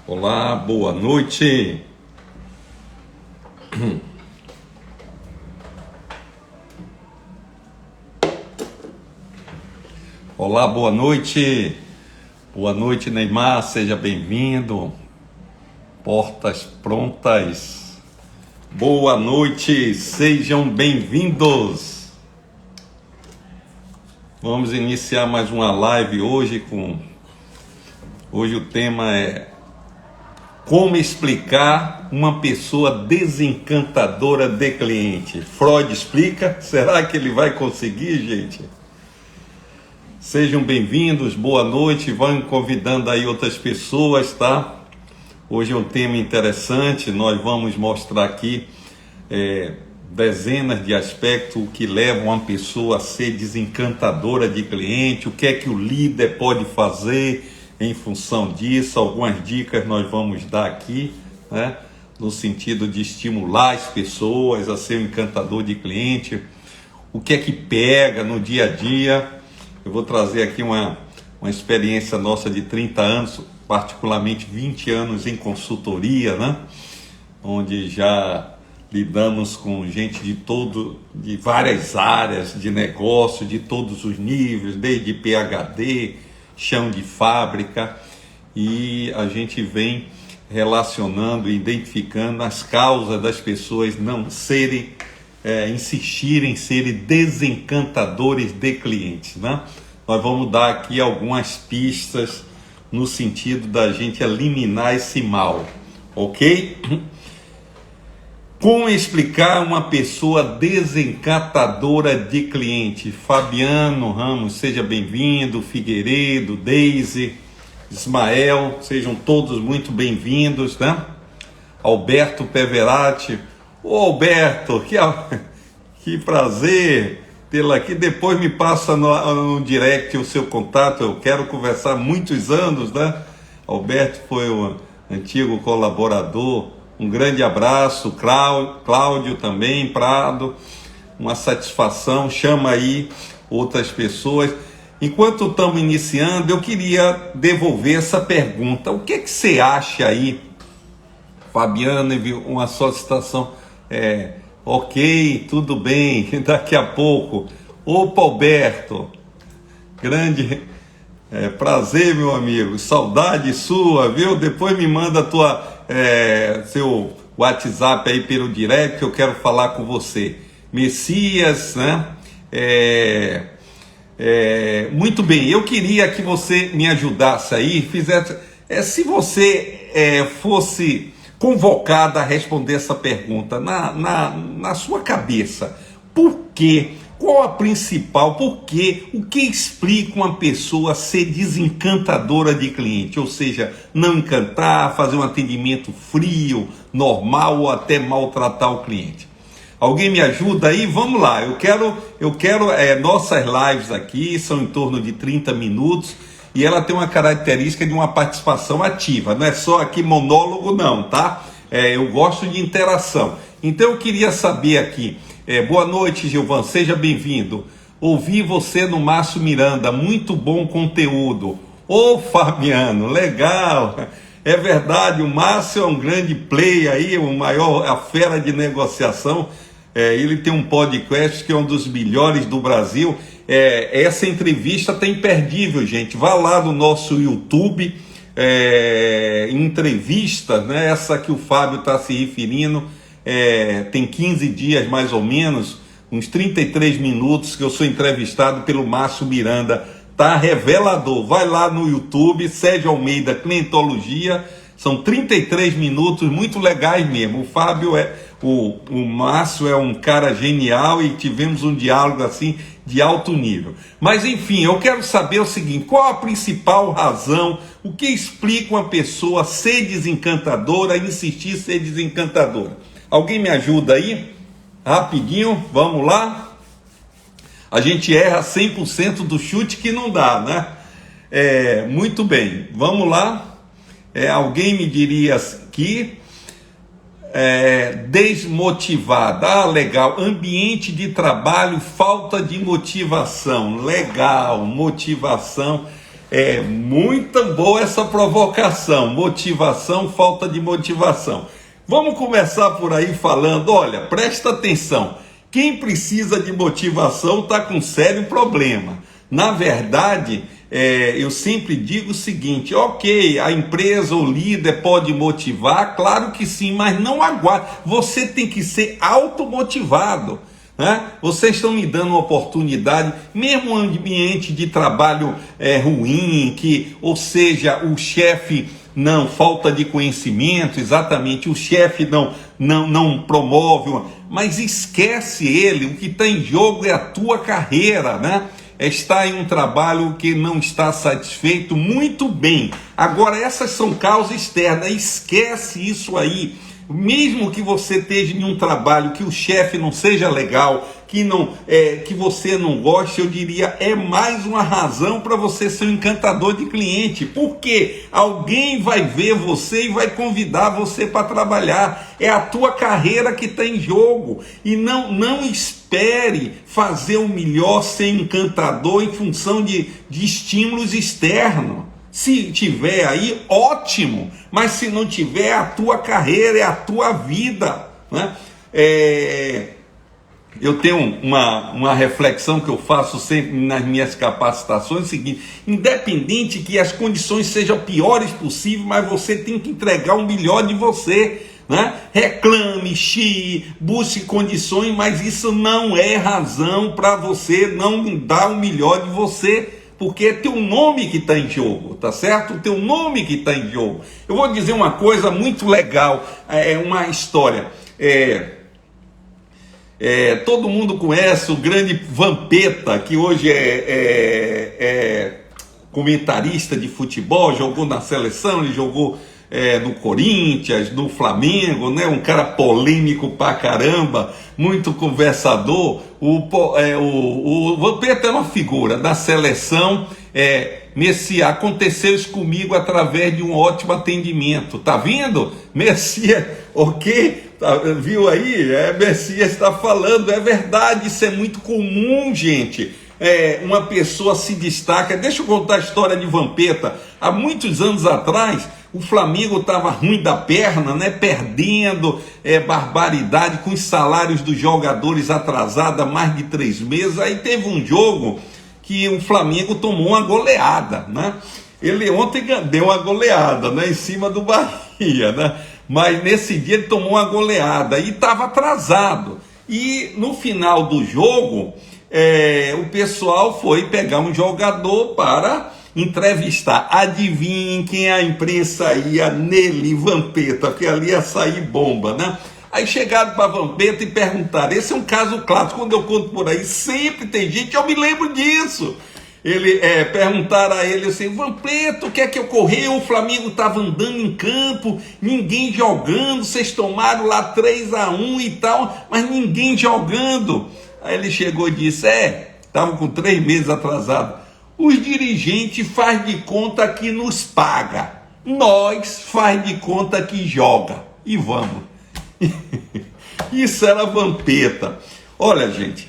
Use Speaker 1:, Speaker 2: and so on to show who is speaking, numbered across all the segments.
Speaker 1: Olá, boa noite. Olá, boa noite. Boa noite, Neymar, seja bem-vindo. Portas prontas. Boa noite, sejam bem-vindos. Vamos iniciar mais uma live hoje Hoje o tema é como explicar uma pessoa desencantadora de cliente. Freud explica? Será que ele vai conseguir, gente? Sejam bem-vindos, boa noite, vão convidando aí outras pessoas, tá? Hoje é um tema interessante, nós vamos mostrar aqui dezenas de aspectos que levam uma pessoa a ser desencantadora de cliente, o que é que o líder pode fazer em função disso, algumas dicas nós vamos dar aqui, né? No sentido de estimular as pessoas a ser um encantador de cliente, o que é que pega no dia a dia. Eu vou trazer aqui uma experiência nossa de 30 anos, particularmente 20 anos em consultoria, né? Onde já lidamos com gente de várias áreas de negócio, de todos os níveis, desde PhD, chão de fábrica, e a gente vem relacionando e identificando as causas das pessoas não serem, insistirem em serem desencantadores de clientes, né? Nós vamos dar aqui algumas pistas no sentido da gente eliminar esse mal, ok? Como explicar uma pessoa desencantadora de cliente? Fabiano Ramos, seja bem-vindo. Figueiredo, Deise, Ismael, sejam todos muito bem-vindos, né? Alberto Peverati. Ô Alberto, que prazer tê-lo aqui. Depois me passa no direct o seu contato, eu quero conversar há muitos anos, né? Alberto foi um antigo colaborador. Um grande abraço, Cláudio também, Prado, uma satisfação, chama aí outras pessoas. Enquanto estamos iniciando, eu queria devolver essa pergunta. O que é que você acha aí, Fabiano, uma solicitação, ok, tudo bem, daqui a pouco. Opa, Alberto, grande prazer, meu amigo, saudade sua, viu? Depois me manda seu WhatsApp aí pelo direct, que eu quero falar com você. Messias, né? Muito bem, eu queria que você me ajudasse aí, fizesse, se você fosse convocado a responder essa pergunta na sua cabeça, por quê? Qual a principal, por quê? O que explica uma pessoa ser desencantadora de cliente? Ou seja, não encantar, fazer um atendimento frio, normal ou até maltratar o cliente. Alguém me ajuda aí? Vamos lá, eu quero nossas lives aqui são em torno de 30 minutos e ela tem uma característica de uma participação ativa, não é só aqui monólogo não, tá? Eu gosto de interação. Então eu queria saber aqui, boa noite, Gilvan, seja bem-vindo. Ouvi você no Márcio Miranda, muito bom conteúdo. Ô Fabiano, legal. É verdade, o Márcio é um grande player aí, a fera de negociação. Ele tem um podcast que é um dos melhores do Brasil. Essa entrevista tá imperdível, gente. Vá lá no nosso YouTube, entrevistas, né? Essa que o Fábio está se referindo. Tem 15 dias mais ou menos, uns 33 minutos que eu sou entrevistado pelo Márcio Miranda, tá revelador. Vai lá no YouTube, Sérgio Almeida Clientologia, são 33 minutos muito legais mesmo. O Fábio o Márcio é um cara genial e tivemos um diálogo assim de alto nível. Mas enfim, eu quero saber o seguinte, qual a principal razão, o que explica uma pessoa ser desencantadora, insistir em ser desencantadora? Alguém me ajuda aí? Rapidinho, vamos lá. A gente erra 100% do chute que não dá, né? Muito bem, vamos lá. Alguém me diria que desmotivada. Legal. Ambiente de trabalho, falta de motivação. Legal, motivação É muito boa essa provocação. Motivação, falta de motivação. Vamos começar por aí falando, olha, presta atenção. Quem precisa de motivação está com sério problema. Na verdade, eu sempre digo o seguinte, ok, a empresa, o líder pode motivar, claro que sim, mas não aguarde. Você tem que ser automotivado. Vocês estão me dando uma oportunidade, mesmo um ambiente de trabalho ruim, ou seja, o chefe não, falta de conhecimento, exatamente, o chefe não promove, mas esquece ele, o que está em jogo é a tua carreira, está em um trabalho que não está satisfeito, muito bem, agora essas são causas externas, esquece isso aí. Mesmo que você esteja em um trabalho que o chefe não seja legal, que você não goste, eu diria, é mais uma razão para você ser um encantador de cliente, porque alguém vai ver você e vai convidar você para trabalhar, é a tua carreira que está em jogo, e não espere fazer o melhor, ser encantador em função de estímulos externos. Se tiver aí, ótimo, mas se não tiver, é a tua carreira, é a tua vida, Eu tenho uma reflexão que eu faço sempre nas minhas capacitações, é o seguinte, independente que as condições sejam piores possíveis, mas você tem que entregar o melhor de você, reclame, chie, busque condições, mas isso não é razão para você não dar o melhor de você, porque é teu nome que está em jogo, tá certo? O teu nome que está em jogo. Eu vou dizer uma coisa muito legal, uma história. Todo mundo conhece o grande Vampeta, que hoje é comentarista de futebol, jogou na seleção, ele jogou no Corinthians, no Flamengo, um cara polêmico pra caramba, muito conversador. O Vampeta é uma figura da seleção. Aconteceu isso comigo através de um ótimo atendimento, tá vendo? Messias, ok? Viu aí? Messias está falando, é verdade, isso é muito comum, gente. Uma pessoa se destaca. Deixa eu contar a história de Vampeta. Há muitos anos atrás, o Flamengo estava ruim da perna, perdendo barbaridade, com os salários dos jogadores atrasados há mais de 3 meses. Aí teve um jogo que o Flamengo tomou uma goleada, Ele ontem deu uma goleada, em cima do Bahia, Mas nesse dia ele tomou uma goleada e estava atrasado. E no final do jogo, o pessoal foi pegar um jogador para entrevistar. Adivinhem quem a imprensa ia nele, Vampeta, porque ali ia sair bomba, Aí chegaram para Vampeta e perguntaram, esse é um caso clássico, quando eu conto por aí, sempre tem gente, eu me lembro disso. Perguntaram a ele assim, Vampeta, o que é que ocorreu? O Flamengo estava andando em campo, ninguém jogando, vocês tomaram lá 3-1 e tal, mas ninguém jogando. Aí ele chegou e disse, estavam com 3 meses atrasado. Os dirigentes faz de conta que nos paga, nós faz de conta que joga, e vamos. Isso era Vampeta. Olha, gente,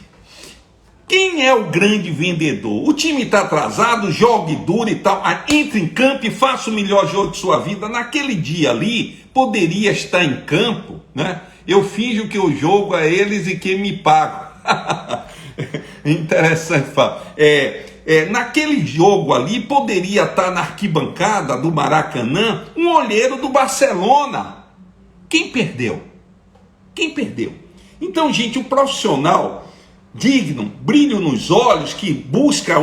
Speaker 1: quem é o grande vendedor? O time está atrasado, jogue duro e tal, entre em campo e faça o melhor jogo de sua vida. Naquele dia ali, poderia estar em campo, Eu finjo que o jogo é eles e quem me paga. Interessante falar. Naquele jogo ali, poderia estar na arquibancada do Maracanã um olheiro do Barcelona. Quem perdeu? Quem perdeu? Então, gente, o profissional digno, brilho nos olhos, que busca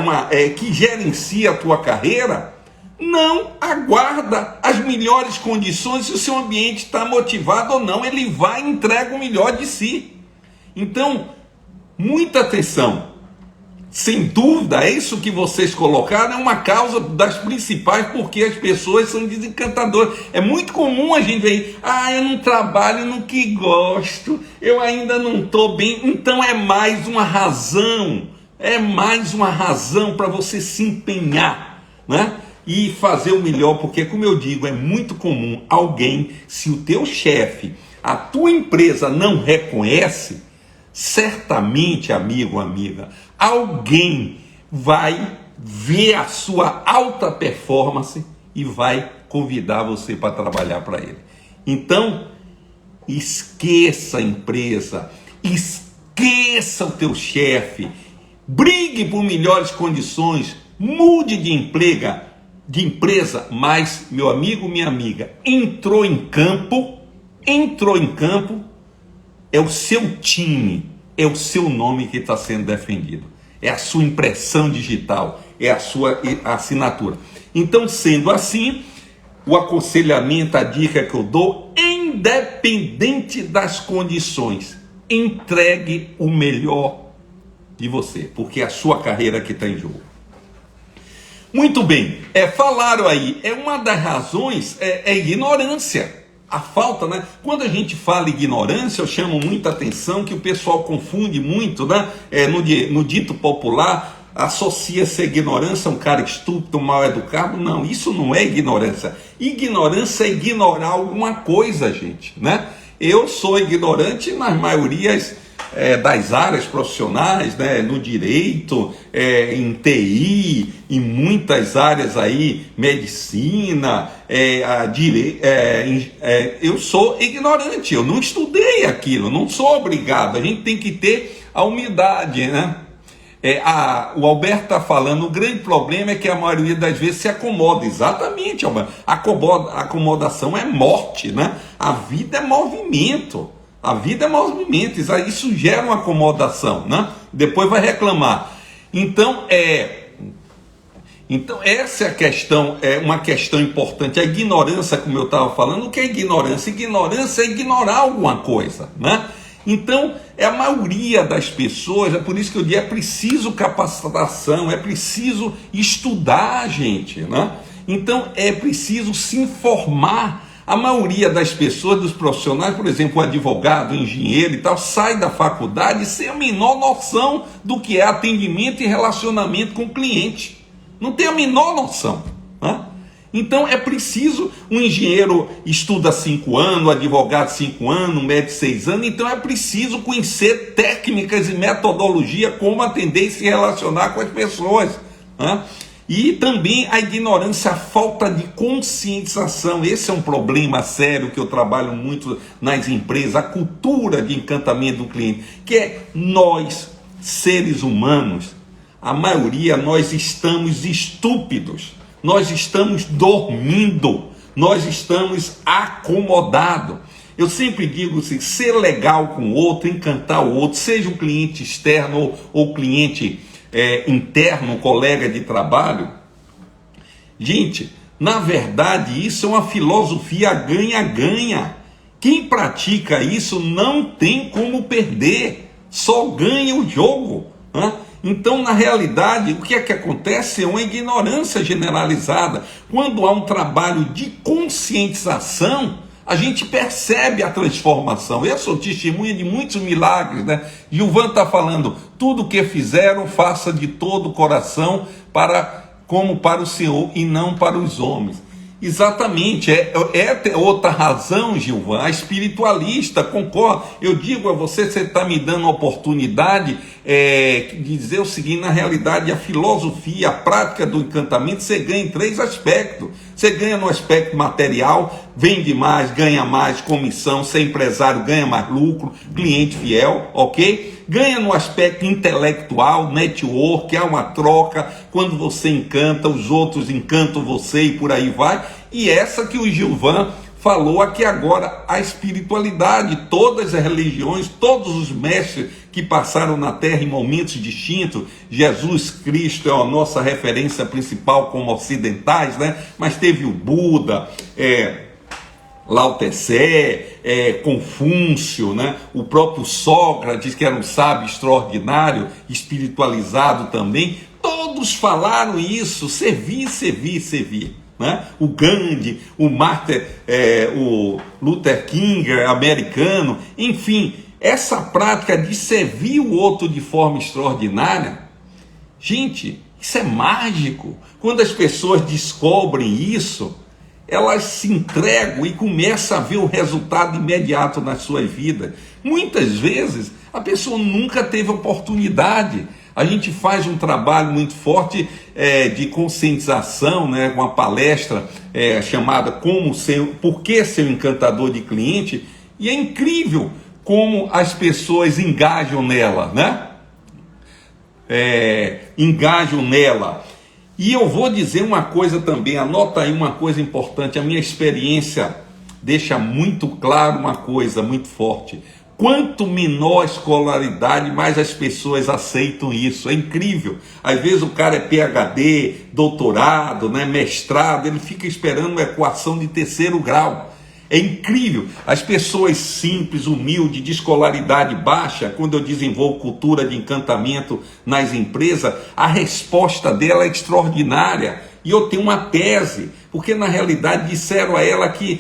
Speaker 1: que gerencia a tua carreira, não aguarda as melhores condições se o seu ambiente está motivado ou não, ele vai e entrega o melhor de si. Então, muita atenção. Sem dúvida, é isso que vocês colocaram, é uma causa das principais porque as pessoas são desencantadoras. É muito comum a gente ver, eu não trabalho no que gosto, eu ainda não estou bem. Então é mais uma razão para você se empenhar, e fazer o melhor, porque, como eu digo, é muito comum alguém, se o teu chefe, a tua empresa não reconhece, certamente, amigo, amiga, alguém vai ver a sua alta performance e vai convidar você para trabalhar para ele. Então, esqueça a empresa, esqueça o teu chefe, brigue por melhores condições, mude de empresa, mas, meu amigo, minha amiga, entrou em campo, é o seu time, é o seu nome que está sendo defendido, é a sua impressão digital, é a sua assinatura. Então, sendo assim, o aconselhamento, a dica que eu dou, independente das condições, entregue o melhor de você, porque é a sua carreira que está em jogo. Muito bem, falaram aí, uma das razões é ignorância, a falta, né? Quando a gente fala ignorância, eu chamo muita atenção que o pessoal confunde muito, né? No dito popular, associa-se a ignorância a um cara estúpido, mal educado. Não, isso não é ignorância. Ignorância é ignorar alguma coisa, gente, né? Eu sou ignorante nas maiorias das áreas profissionais, né? No direito, em TI, em muitas áreas aí, medicina, eu sou ignorante, eu não estudei aquilo, não sou obrigado. A gente tem que ter a humildade, né? O Alberto está falando, o grande problema é que a maioria das vezes se acomoda. Exatamente, Alberto. Acomodação é morte, né? A vida é movimento. A vida é movimento. Isso gera uma acomodação, né? Depois vai reclamar. Então, essa é a questão, uma questão importante. A ignorância, como eu estava falando, o que é ignorância? Ignorância é ignorar alguma coisa, né? Então, a maioria das pessoas, é por isso que eu digo, é preciso capacitação, é preciso estudar, gente, né? Então, é preciso se informar. A maioria das pessoas, dos profissionais, por exemplo, o advogado, o engenheiro e tal, sai da faculdade sem a menor noção do que é atendimento e relacionamento com o cliente. Não tem a menor noção, né? Então é preciso, um engenheiro estuda 5 anos, um advogado 5 anos, um médico 6 anos, então é preciso conhecer técnicas e metodologia, como atender e se relacionar com as pessoas, né? E também a ignorância, a falta de conscientização, esse é um problema sério que eu trabalho muito nas empresas, a cultura de encantamento do cliente, que é nós, seres humanos, a maioria, nós estamos estúpidos. Nós estamos dormindo, nós estamos acomodados. Eu sempre digo assim, ser legal com o outro, encantar o outro, seja um cliente externo ou cliente interno, colega de trabalho. Gente, na verdade isso é uma filosofia ganha-ganha. Quem pratica isso não tem como perder, só ganha o jogo, né? Então, na realidade, o que é que acontece? É uma ignorância generalizada. Quando há um trabalho de conscientização, a gente percebe a transformação. Eu sou testemunha de muitos milagres, né? Gilvan está falando, tudo o que fizeram, faça de todo o coração, como para o Senhor e não para os homens. Exatamente, outra razão, Gilvan, a espiritualista, concordo. Eu digo a você está me dando a oportunidade de dizer o seguinte, na realidade, a filosofia, a prática do encantamento, você ganha em 3 aspectos. Você ganha no aspecto material, vende mais, ganha mais, comissão, ser empresário, ganha mais lucro, cliente fiel, ok? Ganha no aspecto intelectual, network, há uma troca, quando você encanta, os outros encantam você e por aí vai. E essa que o Gilvan falou aqui agora, a espiritualidade, todas as religiões, todos os mestres que passaram na Terra em momentos distintos, Jesus Cristo é a nossa referência principal como ocidentais, né? Mas teve o Buda, Lao Tse, Confúcio, né? O próprio Sócrates, que era um sábio extraordinário, espiritualizado também, todos falaram isso, servir. Né? O Gandhi, o Luther King americano, enfim, essa prática de servir o outro de forma extraordinária, gente, isso é mágico. Quando as pessoas descobrem isso, elas se entregam e começam a ver o resultado imediato na sua vida. Muitas vezes a pessoa nunca teve oportunidade. A gente faz um trabalho muito forte de conscientização, né, com uma palestra chamada Por que Ser um Encantador de Cliente, e é incrível como as pessoas engajam nela, né? Engajam nela. E eu vou dizer uma coisa também, anota aí uma coisa importante, a minha experiência deixa muito claro uma coisa muito forte: quanto menor a escolaridade, mais as pessoas aceitam isso. É incrível. Às vezes o cara é PhD, doutorado, né, mestrado, ele fica esperando uma equação de terceiro grau. É incrível. As pessoas simples, humildes, de escolaridade baixa, quando eu desenvolvo cultura de encantamento nas empresas, a resposta dela é extraordinária. E eu tenho uma tese, porque na realidade disseram a ela que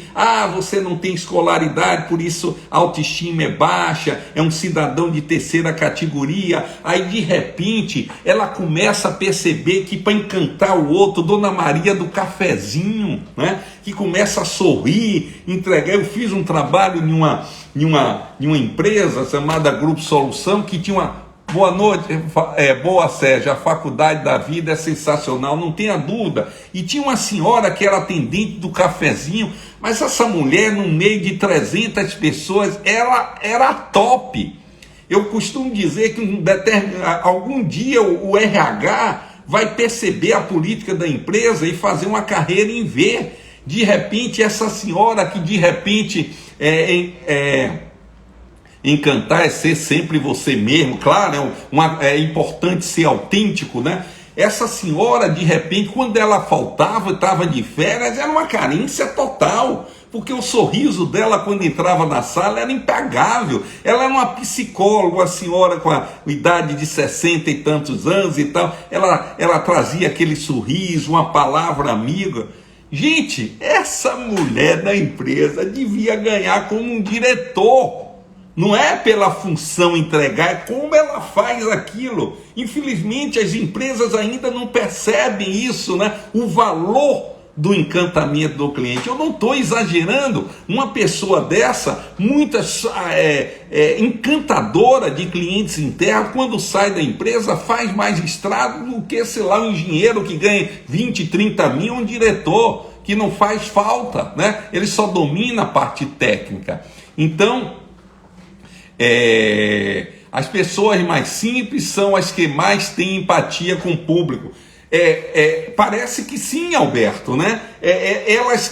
Speaker 1: você não tem escolaridade, por isso a autoestima é baixa, é um cidadão de terceira categoria. Aí de repente ela começa a perceber que para encantar o outro, Dona Maria do cafezinho, né, que começa a sorrir, entregar. Eu fiz um trabalho em uma empresa chamada Grupo Solução, que tinha uma... Boa noite, boa Sérgio, a faculdade da vida é sensacional, não tenha dúvida. E tinha uma senhora que era atendente do cafezinho, mas essa mulher, no meio de 300 pessoas, ela era top. Eu costumo dizer que algum dia o RH vai perceber a política da empresa e fazer uma carreira em V. De repente, essa senhora que de repente encantar é ser sempre você mesmo, claro, é importante ser autêntico, né? Essa senhora, de repente, quando ela faltava, estava de férias, era uma carência total, porque o sorriso dela, quando entrava na sala, era impagável. Ela era uma psicóloga, uma senhora com a idade de 60 e tantos anos e tal, ela trazia aquele sorriso, uma palavra amiga. Gente, essa mulher da empresa devia ganhar como um diretor. Não é pela função entregar, é como ela faz aquilo. Infelizmente, as empresas ainda não percebem isso, né? O valor do encantamento do cliente. Eu não estou exagerando. Uma pessoa dessa, encantadora de clientes internos, quando sai da empresa, faz mais estrago do que, sei lá, um engenheiro que ganha 20, 30 mil, um diretor que não faz falta, né? Ele só domina a parte técnica. Então... as pessoas mais simples são as que mais têm empatia com o público. Parece que sim, Alberto, né?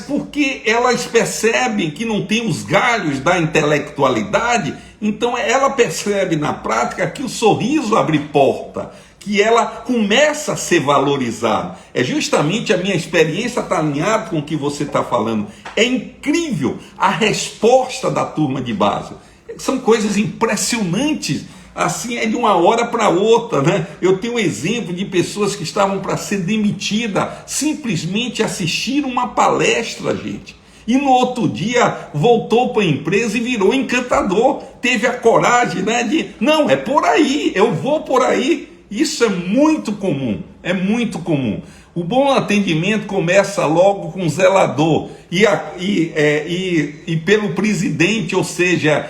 Speaker 1: Porque elas percebem que não tem os galhos da intelectualidade, então ela percebe na prática que o sorriso abre porta, que ela começa a ser valorizada. É justamente a minha experiência está alinhada com o que você está falando. É incrível a resposta da turma de base. São coisas impressionantes, assim, é de uma hora para outra, né? Eu tenho um exemplo de pessoas que estavam para ser demitidas, simplesmente assistiram uma palestra, gente, e no outro dia voltou para a empresa e virou encantador, teve a coragem, né, não, é por aí, eu vou por aí. Isso é muito comum, é muito comum. O bom atendimento começa logo com o zelador e pelo presidente, ou seja,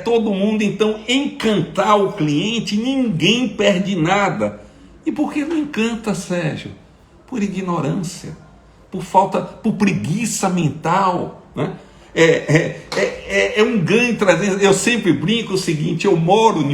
Speaker 1: todo mundo então encantar o cliente, ninguém perde nada. E por que não encanta, Sérgio? Por ignorância, por preguiça mental, né? É um ganho trazendo. Eu sempre brinco o seguinte: eu moro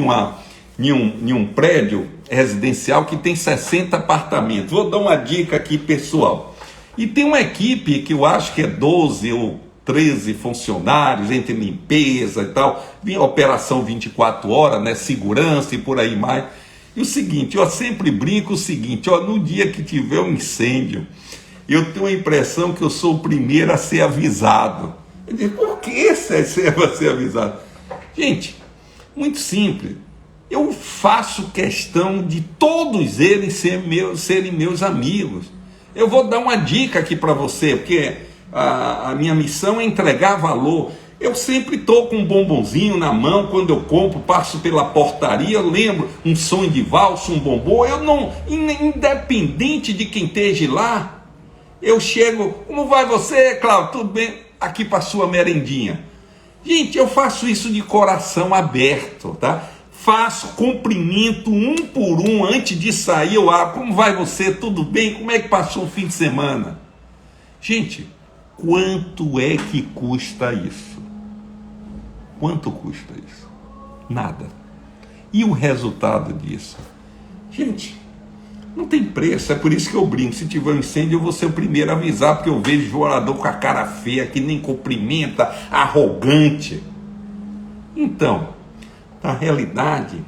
Speaker 1: em um prédio residencial que tem 60 apartamentos. Vou dar uma dica aqui, pessoal. E tem uma equipe que eu acho que é 12 ou 13 funcionários, entre limpeza e tal, operação 24 horas, né, segurança e por aí mais. E o seguinte, eu sempre brinco o seguinte, no dia que tiver um incêndio, eu tenho a impressão que eu sou o primeiro a ser avisado. Eu digo, por que você vai ser avisado? Gente, muito simples. Eu faço questão de todos eles serem meus amigos. Eu vou dar uma dica aqui para você, porque a minha missão é entregar valor. Eu sempre estou com um bombonzinho na mão, quando eu compro, passo pela portaria, eu lembro um sonho de valsa, um bombom. Eu não, independente de quem esteja lá, eu chego, como vai você, Cláudio? Tudo bem? Aqui para a sua merendinha. Gente, eu faço isso de coração aberto, tá? faço, cumprimento um por um, antes de sair eu abro, como vai você, tudo bem, como é que passou o fim de semana? Gente, quanto é que custa isso? Quanto custa isso? Nada. E o resultado disso? Gente, não tem preço, é por isso que eu brinco, se tiver um incêndio eu vou ser o primeiro a avisar, porque eu vejo morador com a cara feia, que nem cumprimenta, arrogante. Então, na realidade,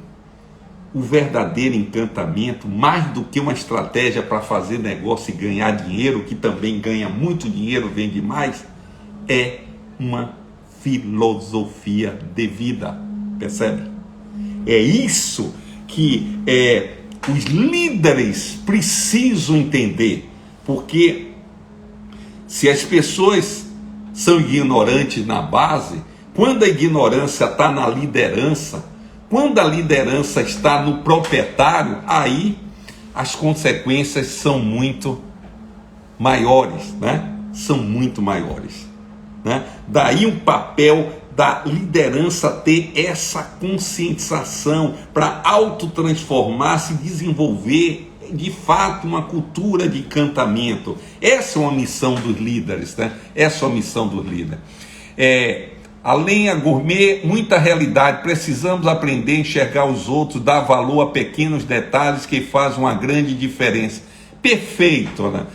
Speaker 1: o verdadeiro encantamento, mais do que uma estratégia para fazer negócio e ganhar dinheiro, que também ganha muito dinheiro, vende mais, é uma filosofia de vida, percebe? É isso que os líderes precisam entender, porque se as pessoas são ignorantes na base, quando a ignorância está na liderança, quando a liderança está no proprietário, aí as consequências são muito maiores, né? São muito maiores, né? Daí o papel da liderança ter essa conscientização para autotransformar-se e desenvolver de fato uma cultura de encantamento. Essa é uma missão dos líderes, né? Essa é uma missão dos líderes. A lenha gourmet, muita realidade. Precisamos aprender a enxergar os outros, dar valor a pequenos detalhes que fazem uma grande diferença. Perfeito, né?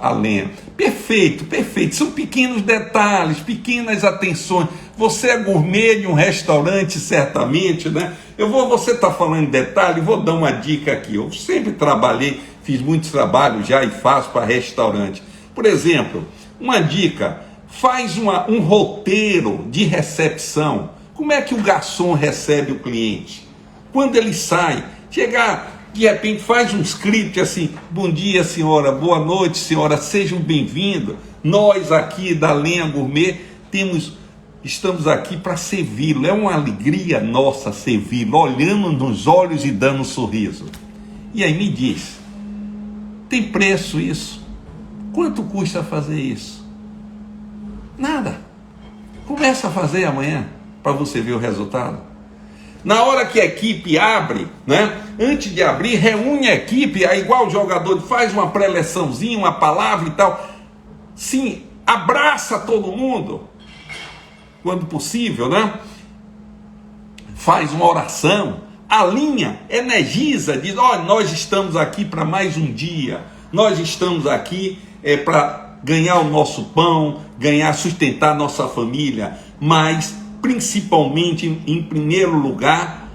Speaker 1: A lenha. Perfeito, perfeito. São pequenos detalhes, pequenas atenções. Você é gourmet de um restaurante, certamente, né? Você está falando em detalhe, vou dar uma dica aqui. Eu sempre trabalhei, fiz muitos trabalhos já e faço para restaurante. Por exemplo, uma dica: faz um roteiro de recepção. Como é que o garçom recebe o cliente? Quando ele sai, chegar, de repente faz um script assim: bom dia senhora, boa noite senhora, sejam bem-vindos. Nós aqui da Lenha Gourmet estamos aqui para servi-lo. É uma alegria nossa servi-lo, olhando nos olhos e dando um sorriso. E aí me diz, tem preço isso? Quanto custa fazer isso? Nada. Começa a fazer amanhã para você ver o resultado. Na hora que a equipe abre, né? Antes de abrir, reúne a equipe, é igual o jogador, faz uma pré-eleçãozinha, uma palavra e tal. Sim, abraça todo mundo, quando possível, né? Faz uma oração, alinha, energiza, diz: olha, nós estamos aqui para mais um dia, nós estamos aqui para ganhar o nosso pão, sustentar nossa família, mas principalmente, em primeiro lugar,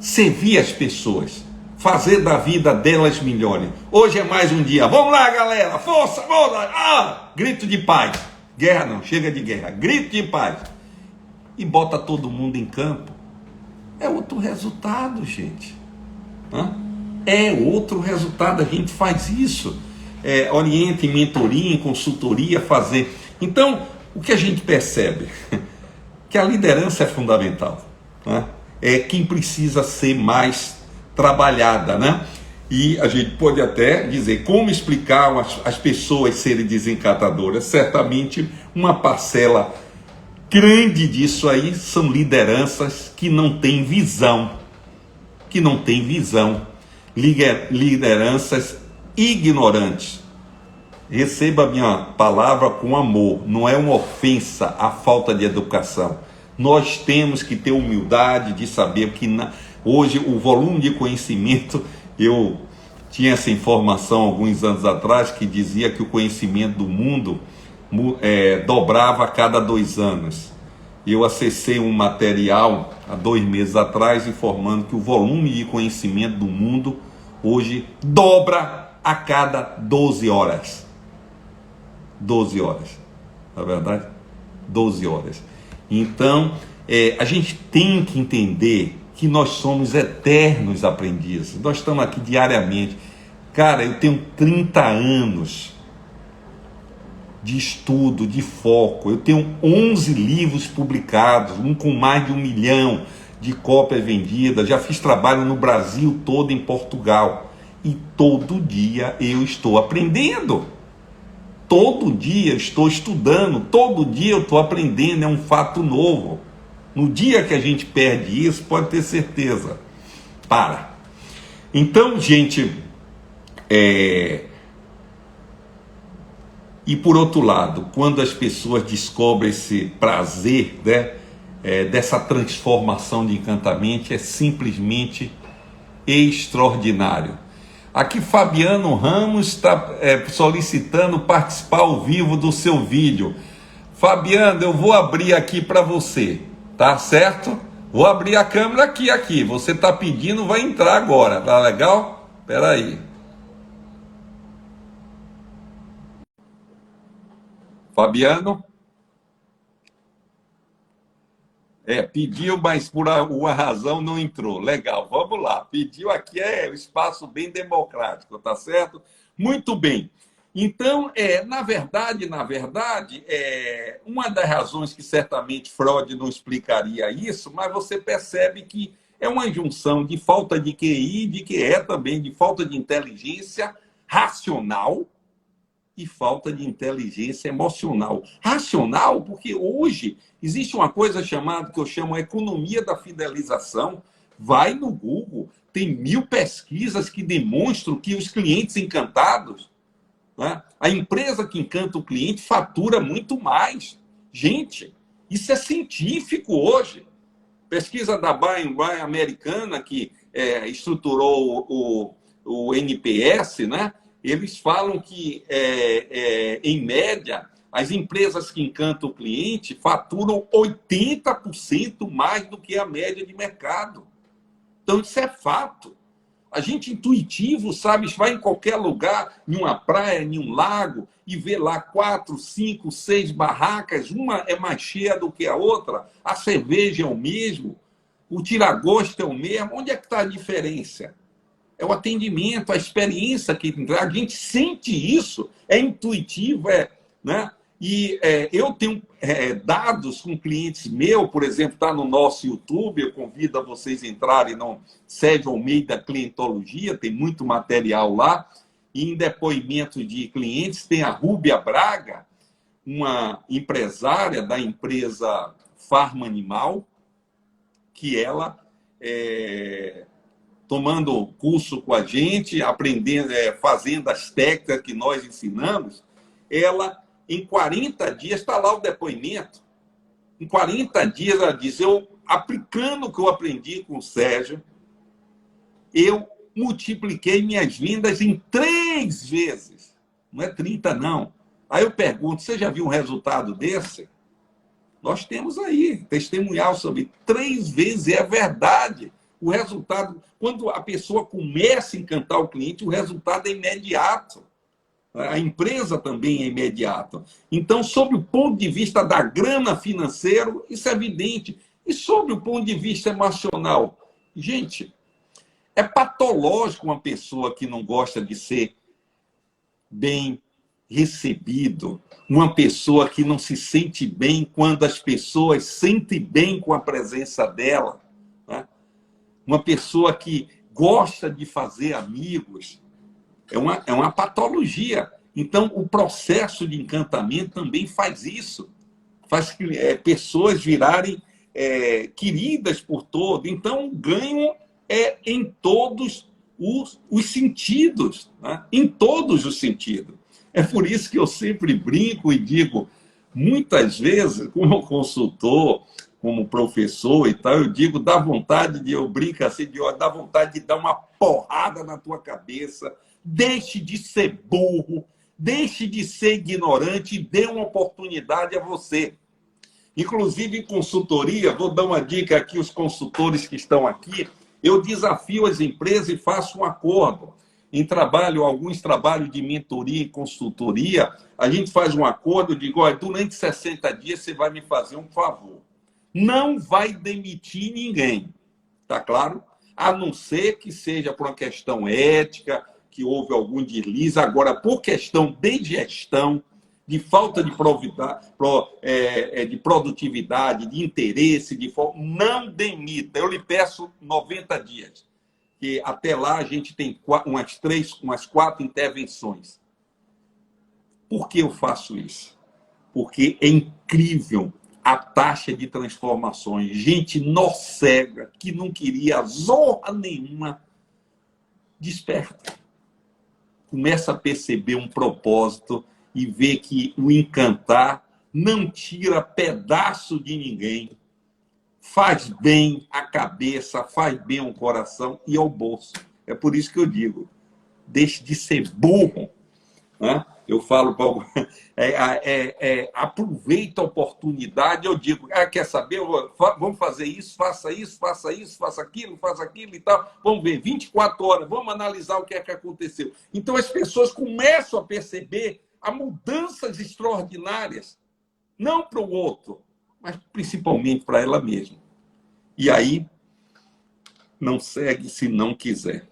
Speaker 1: servir as pessoas, fazer da vida delas melhor. Hoje é mais um dia, vamos lá galera, força, vamos lá, grito de paz, guerra não, chega de guerra, grito de paz, e bota todo mundo em campo. É outro resultado, gente. É outro resultado, a gente faz isso, orienta em mentoria, em consultoria, fazer. Então, o que a gente percebe? Que a liderança é fundamental, né? É quem precisa ser mais trabalhada, né? E a gente pode até dizer como explicar as pessoas serem desencantadoras. Certamente uma parcela grande disso aí são lideranças que não têm visão, lideranças ignorantes. Receba a minha palavra com amor, não é uma ofensa a falta de educação. Nós temos que ter humildade de saber que hoje o volume de conhecimento, eu tinha essa informação alguns anos atrás, que dizia que o conhecimento do mundo dobrava a cada 2 anos. Eu acessei um material há 2 meses atrás informando que o volume de conhecimento do mundo hoje dobra a cada 12 horas. 12 horas, na verdade, 12 horas. Então, a gente tem que entender que nós somos eternos aprendizes. Nós estamos aqui diariamente. Cara, eu tenho 30 anos de estudo, de foco. Eu tenho 11 livros publicados, um com mais de 1 milhão de cópias vendidas. Já fiz trabalho no Brasil todo, em Portugal. E todo dia eu estou aprendendo. Todo dia eu estou estudando, todo dia eu estou aprendendo, é um fato novo. No dia que a gente perde isso, pode ter certeza, para. Então, gente, e por outro lado, quando as pessoas descobrem esse prazer, né, dessa transformação de encantamento, é simplesmente extraordinário. Aqui Fabiano Ramos está solicitando participar ao vivo do seu vídeo. Fabiano, eu vou abrir aqui para você, tá certo? Vou abrir a câmera aqui. Você está pedindo, vai entrar agora, tá legal? Espera aí. Fabiano? Pediu, mas por alguma razão não entrou. Legal, vamos lá. Pediu aqui, é um espaço bem democrático, tá certo? Muito bem. Então, na verdade, uma das razões que certamente Freud não explicaria isso, mas você percebe que é uma junção de falta de QI, de que é também de falta de inteligência racional, e falta de inteligência emocional. Racional, porque hoje existe uma coisa chamada, que eu chamo economia da fidelização. Vai no Google, tem 1000 pesquisas que demonstram que os clientes encantados, né, a empresa que encanta o cliente fatura muito mais. Gente, isso é científico hoje. Pesquisa da Bain americana, que estruturou o NPS, né? Eles falam que, em média, as empresas que encantam o cliente faturam 80% mais do que a média de mercado. Então, isso é fato. A gente intuitivo, sabe, vai em qualquer lugar, em uma praia, em um lago, e vê lá 4, 5, 6 barracas, uma é mais cheia do que a outra, a cerveja é o mesmo, o tira-gosto é o mesmo. Onde é que está a diferença? É o atendimento, a experiência que a gente sente isso, é intuitivo, né? E eu tenho dados com clientes meus, por exemplo, está no nosso YouTube, eu convido a vocês a entrarem no Sérgio Almeida Clientologia, tem muito material lá, e em depoimentos de clientes tem a Rúbia Braga, uma empresária da empresa Farma Animal, que ela tomando curso com a gente, aprendendo, fazendo as técnicas que nós ensinamos, ela, em 40 dias, está lá o depoimento. Em 40 dias, ela diz, eu, aplicando o que eu aprendi com o Sérgio, eu multipliquei minhas vendas em 3 vezes. Não é 30, não. Aí eu pergunto, você já viu um resultado desse? Nós temos aí, testemunhal sobre 3 vezes, é verdade. O resultado, quando a pessoa começa a encantar o cliente, o resultado é imediato. A empresa também é imediata. Então, sob o ponto de vista da grana financeiro, isso é evidente. E sob o ponto de vista emocional, gente, é patológico uma pessoa que não gosta de ser bem recebido, uma pessoa que não se sente bem quando as pessoas sentem bem com a presença dela, né? Uma pessoa que gosta de fazer amigos, é uma patologia. Então, o processo de encantamento também faz isso, faz que pessoas virarem queridas por todos. Então, ganham em todos os sentidos, né? Em todos os sentidos. É por isso que eu sempre brinco e digo, muitas vezes, como consultor, como professor e tal, eu digo, dá vontade de, eu brinco assim, dá vontade de dar uma porrada na tua cabeça, deixe de ser burro, deixe de ser ignorante e dê uma oportunidade a você. Inclusive, em consultoria, vou dar uma dica aqui, os consultores que estão aqui, eu desafio as empresas e faço um acordo. Em alguns trabalhos de mentoria e consultoria, a gente faz um acordo, eu digo, olha, durante 60 dias você vai me fazer um favor. Não vai demitir ninguém, tá claro? A não ser que seja por uma questão ética, que houve algum deslize. Agora, por questão de gestão, de falta de produtividade, de interesse, não demita. Eu lhe peço 90 dias, que até lá a gente tem umas 4 intervenções. Por que eu faço isso? Porque é incrível a taxa de transformações. Gente nó cega, que não queria zorra nenhuma, desperta. Começa a perceber um propósito e vê que o encantar não tira pedaço de ninguém. Faz bem a cabeça, faz bem ao coração e ao bolso. É por isso que eu digo, deixe de ser burro. Né? Eu falo para aproveita a oportunidade, eu digo, quer saber, vamos fazer isso, faça aquilo e tal, vamos ver, 24 horas, vamos analisar o que é que aconteceu. Então as pessoas começam a perceber as mudanças extraordinárias, não para o outro, mas principalmente para ela mesma. E aí, não segue se não quiser.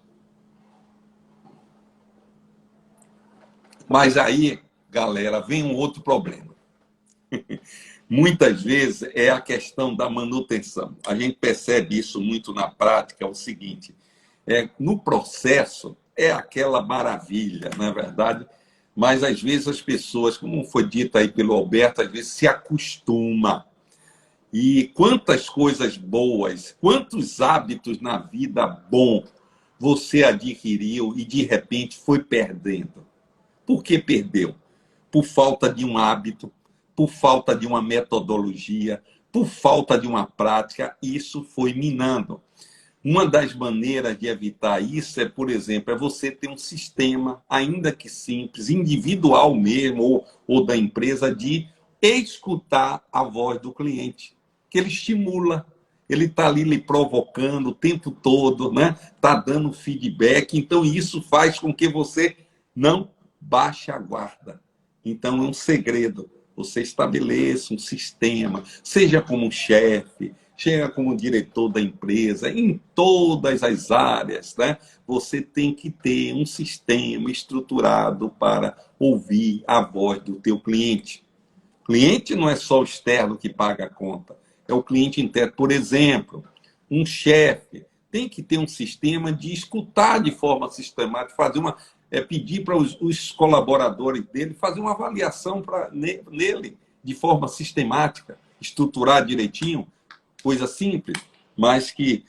Speaker 1: Mas aí, galera, vem um outro problema. Muitas vezes é a questão da manutenção. A gente percebe isso muito na prática, é o seguinte, no processo é aquela maravilha, não é verdade? Mas às vezes as pessoas, como foi dito aí pelo Alberto, às vezes se acostuma. E quantas coisas boas, quantos hábitos na vida bom você adquiriu e de repente foi perdendo. Por que perdeu? Por falta de um hábito, por falta de uma metodologia, por falta de uma prática, isso foi minando. Uma das maneiras de evitar isso é, por exemplo, você ter um sistema, ainda que simples, individual mesmo, ou da empresa, de escutar a voz do cliente, que ele estimula, ele está ali lhe provocando o tempo todo, né? Está dando feedback, então isso faz com que você não baixe a guarda. Então é um segredo, você estabeleça um sistema, seja como chefe, seja como diretor da empresa, em todas as áreas, né? Você tem que ter um sistema estruturado para ouvir a voz do teu cliente. O cliente não é só o externo que paga a conta, é o cliente interno. Por exemplo, um chefe tem que ter um sistema de escutar de forma sistemática, pedir para os colaboradores dele fazer uma avaliação nele de forma sistemática, estruturar direitinho, coisa simples, mas que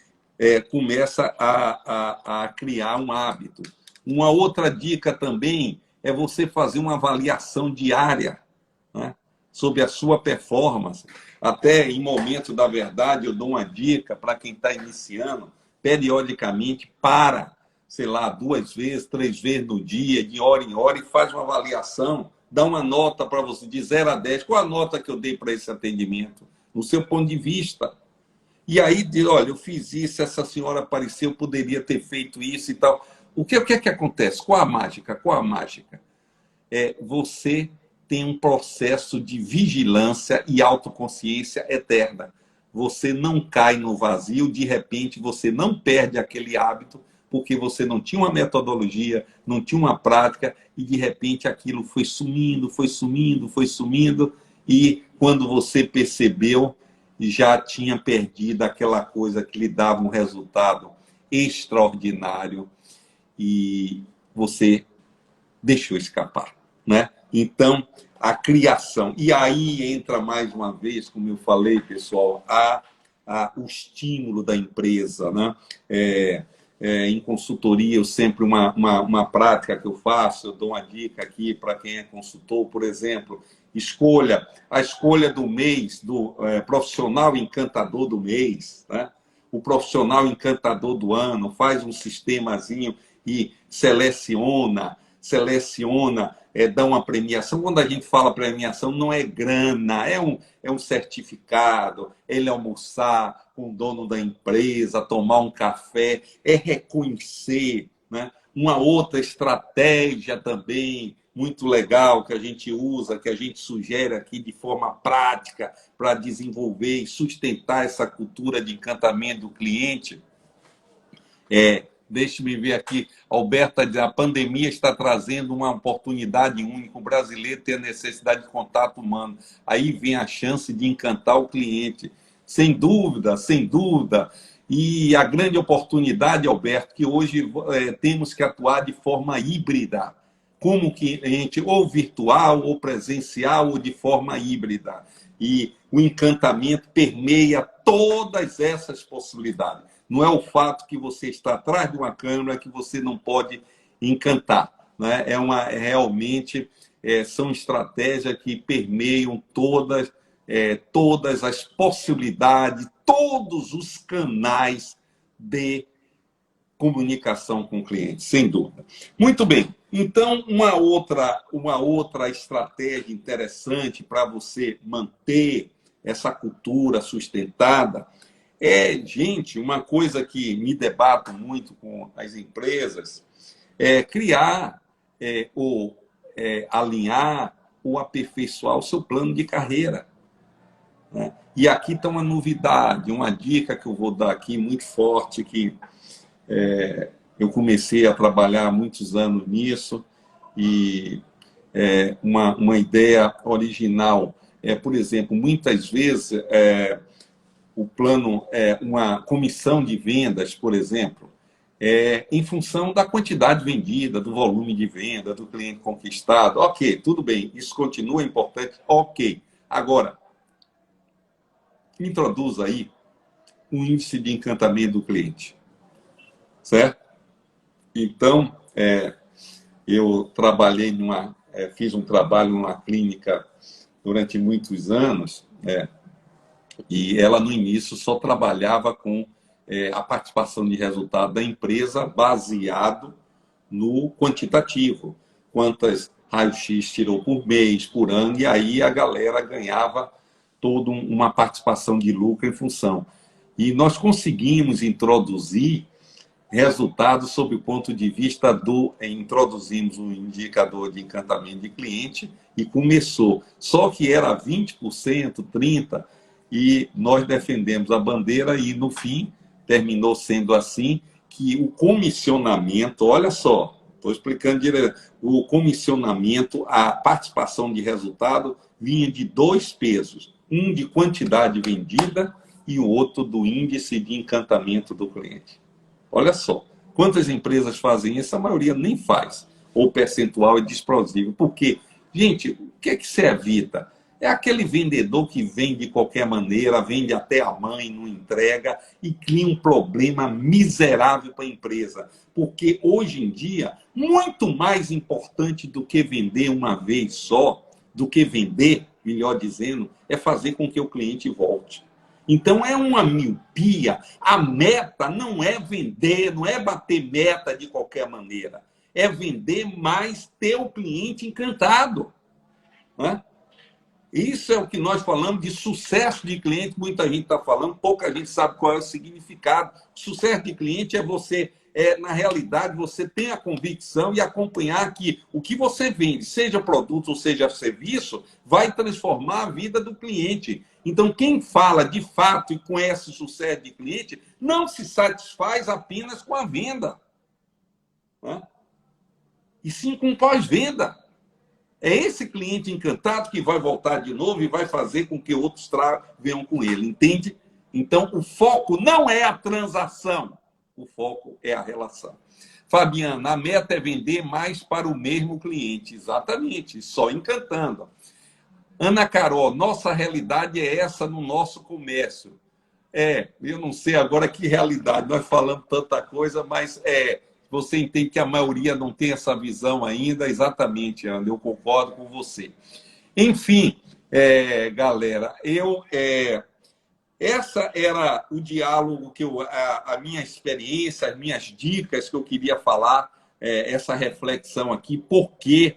Speaker 1: começa a criar um hábito. Uma outra dica também é você fazer uma avaliação diária, né, sobre a sua performance. Até em momentos da verdade, eu dou uma dica para quem está iniciando, periodicamente, sei lá, 2 vezes, 3 vezes no dia, de hora em hora, e faz uma avaliação, dá uma nota para você, de 0 a 10, qual a nota que eu dei para esse atendimento, no seu ponto de vista. E aí diz, olha, eu fiz isso, essa senhora apareceu, eu poderia ter feito isso e tal. O que é que acontece? Qual a mágica? Qual a mágica? Você tem um processo de vigilância e autoconsciência eterna. Você não cai no vazio, de repente você não perde aquele hábito, porque você não tinha uma metodologia, não tinha uma prática, e de repente aquilo foi sumindo, e quando você percebeu, já tinha perdido aquela coisa que lhe dava um resultado extraordinário e você deixou escapar, né? Então, a criação. E aí entra mais uma vez, como eu falei, pessoal, o estímulo da empresa, né? Em consultoria, eu sempre uma prática que eu faço, eu dou uma dica aqui para quem é consultor, por exemplo, a escolha do mês, do profissional encantador do mês, né? O profissional encantador do ano, faz um sistemazinho e seleciona, dá uma premiação. Quando a gente fala premiação, não é grana, é um certificado, ele almoçar com o dono da empresa, tomar um café, é reconhecer, né? Uma outra estratégia também muito legal que a gente usa, que a gente sugere aqui de forma prática para desenvolver e sustentar essa cultura de encantamento do cliente. Deixe-me ver aqui, Alberta, a pandemia está trazendo uma oportunidade única. O brasileiro tem a necessidade de contato humano. Aí vem a chance de encantar o cliente. Sem dúvida, sem dúvida. E a grande oportunidade, Alberto, que hoje temos que atuar de forma híbrida. Como cliente, ou virtual, ou presencial, ou de forma híbrida. e o encantamento permeia todas essas possibilidades. Não é o fato que você está atrás de uma câmera que você não pode encantar, né? Realmente são estratégias que permeiam todas as possibilidades, todos os canais de comunicação com o cliente, sem dúvida. Muito bem. Então, uma outra estratégia interessante para você manter essa cultura sustentada gente, uma coisa que me debato muito com as empresas é criar ou alinhar ou aperfeiçoar o seu plano de carreira, né? E aqui está uma novidade, uma dica que eu vou dar aqui muito forte, que eu comecei a trabalhar há muitos anos nisso, e uma ideia original por exemplo, muitas vezes o plano uma comissão de vendas, por exemplo, em função da quantidade vendida, do volume de venda, do cliente conquistado. Ok, tudo bem, isso continua importante, ok. Agora, introduz aí um índice de encantamento do cliente, certo? Então, eu trabalhei fiz um trabalho numa clínica durante muitos anos, e ela no início só trabalhava com a participação de resultado da empresa baseado no quantitativo. Quantas raios-x tirou por mês, por ano, e aí a galera ganhava toda uma participação de lucro em função. E nós conseguimos introduzir resultados sob o ponto de vista introduzimos um indicador de encantamento de cliente e começou. Só que era 20%, 30%, e nós defendemos a bandeira e, no fim, terminou sendo assim, que o comissionamento, olha só, estou explicando direto, o comissionamento, a participação de resultado vinha de dois pesos, um de quantidade vendida e o outro do índice de encantamento do cliente. Olha só, quantas empresas fazem isso? A maioria nem faz. Ou o percentual é desprezível. Por quê? Gente, o que é que você evita? É aquele vendedor que vende de qualquer maneira, vende até a mãe, não entrega e cria um problema miserável para a empresa. Porque hoje em dia, muito mais importante do que vender uma vez só, do que vender, melhor dizendo, é fazer com que o cliente volte. Então, é uma miopia. A meta não é vender, não é bater meta de qualquer maneira. É vender mais, ter o cliente encantado. Né? Isso é o que nós falamos de sucesso de cliente. Muita gente está falando, pouca gente sabe qual é o significado. Sucesso de cliente é você, na realidade, você tem a convicção e acompanhar que o que você vende, seja produto ou seja serviço, vai transformar a vida do cliente. Então, quem fala de fato e conhece o sucesso de cliente, não se satisfaz apenas com a venda, né? E sim com pós-venda. É esse cliente encantado que vai voltar de novo e vai fazer com que outros venham com ele, entende? Então, o foco não é a transação, o foco é a relação. Fabiana, a meta é vender mais para o mesmo cliente. Exatamente, só encantando. Ana Carol, nossa realidade é essa no nosso comércio. Eu não sei agora que realidade, nós falamos tanta coisa, mas você entende que a maioria não tem essa visão ainda. Exatamente, Ana, eu concordo com você. Enfim, galera, essa era o diálogo que a minha experiência, as minhas dicas que eu queria falar, essa reflexão aqui, porque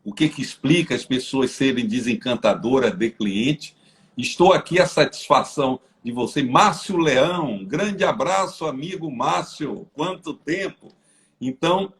Speaker 1: o que explica as pessoas serem desencantadoras de cliente. Estou aqui a satisfação de você. Márcio Leão, grande abraço, amigo Márcio, quanto tempo. Então,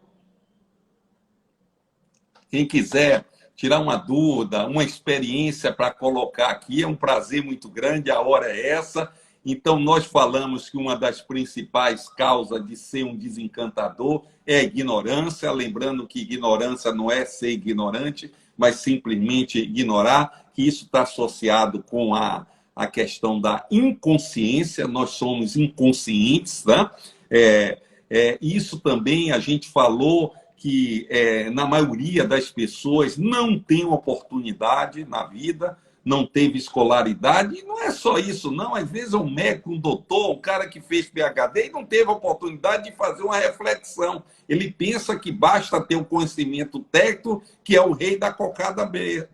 Speaker 1: quem quiser tirar uma dúvida, uma experiência para colocar aqui, é um prazer muito grande, a hora é essa. Então, nós falamos que uma das principais causas de ser um desencantador é a ignorância, lembrando que ignorância não é ser ignorante, mas simplesmente ignorar, que isso está associado com a questão da inconsciência, nós somos inconscientes, né? Isso também a gente falou na maioria das pessoas não tem oportunidade na vida, não teve escolaridade, e não é só isso, não. Às vezes é um médico, um doutor, um cara que fez PhD e não teve a oportunidade de fazer uma reflexão. Ele pensa que basta ter o conhecimento técnico, que é o rei da cocada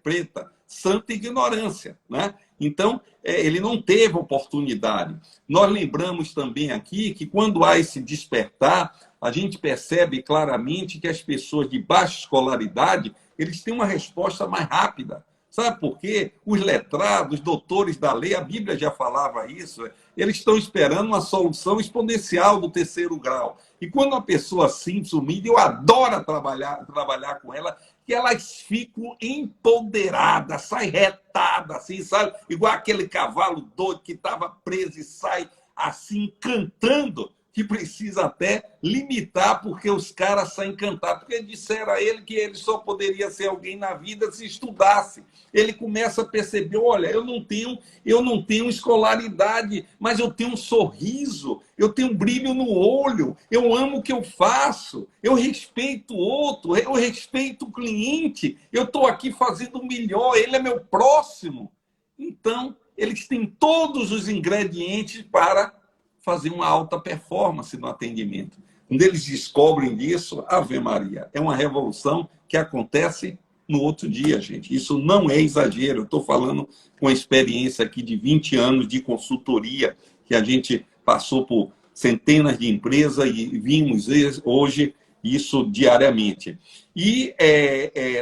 Speaker 1: preta. Santa ignorância, né? Então, ele não teve oportunidade. Nós lembramos também aqui que quando há esse despertar, a gente percebe claramente que as pessoas de baixa escolaridade, eles têm uma resposta mais rápida. Sabe por quê? Os letrados, doutores da lei, a Bíblia já falava isso, eles estão esperando uma solução exponencial do terceiro grau. E quando uma pessoa simples, humilde, eu adoro trabalhar com ela, que elas ficam empoderadas, sai retada, assim, sabe? Igual aquele cavalo doido que estava preso e sai assim, cantando, que precisa até limitar, porque os caras saem encantados. Porque disseram a ele que ele só poderia ser alguém na vida se estudasse. Ele começa a perceber, olha, eu não tenho escolaridade, mas eu tenho um sorriso, eu tenho um brilho no olho, eu amo o que eu faço, eu respeito o outro, eu respeito o cliente, eu estou aqui fazendo o melhor, ele é meu próximo. Então, eles têm todos os ingredientes para fazer uma alta performance no atendimento. Quando eles descobrem isso, Ave Maria, é uma revolução que acontece no outro dia, gente. Isso não é exagero. Eu estou falando com a experiência aqui de 20 anos de consultoria, que a gente passou por centenas de empresas e vimos hoje isso diariamente. E